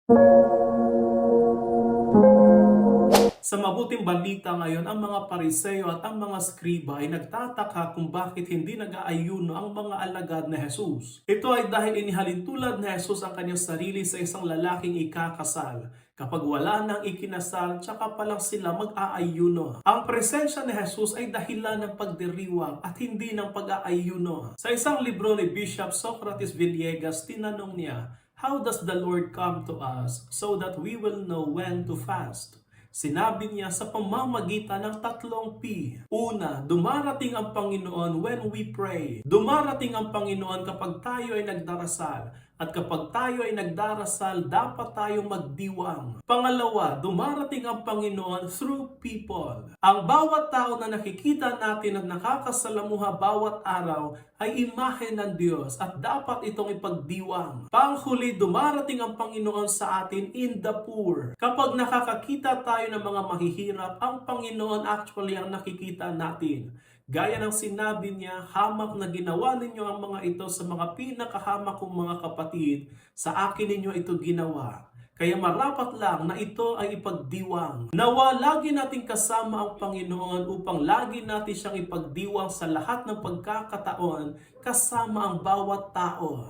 Sa mabuting balita ngayon, ang mga Pariseo at ang mga Skriba ay nagtataka kung bakit hindi nag-aayuno ang mga alagad na Jesus. Ito ay dahil inihalin tulad ni Jesus ang kanyang sarili sa isang lalaking ikakasal. Kapag wala nang ikinasal, tsaka pa lang sila mag-aayuno. Ang presensya ni Jesus ay dahilan ng pagdiriwang at hindi ng pag-aayuno. Sa isang libro ni Bishop Socrates Villegas, tinanong niya, "How does the Lord come to us so that we will know when to fast?" Sinabi niya sa pamamagitan ng 3 P. Una, dumarating ang Panginoon when we pray. Dumarating ang Panginoon kapag tayo ay nagdarasal. At kapag tayo ay nagdarasal, dapat tayo magdiwang. Pangalawa, dumarating ang Panginoon through people. Ang bawat tao na nakikita natin at nakakasalamuha bawat araw ay imahe ng Diyos at dapat itong ipagdiwang. Panghuli, dumarating ang Panginoon sa atin in the poor. Kapag nakakakita tayo ng mga mahihirap, ang Panginoon actually ang nakikita natin. Gaya ng sinabi niya, hamak na ginawa ninyo ang mga ito sa mga pinakahamak kong mga kapatid, sa akin ninyo ito ginawa. Kaya marapat lang na ito ay ipagdiwang. Nawa lagi nating kasama ang Panginoon upang lagi natin siyang ipagdiwang sa lahat ng pagkakataon kasama ang bawat tao.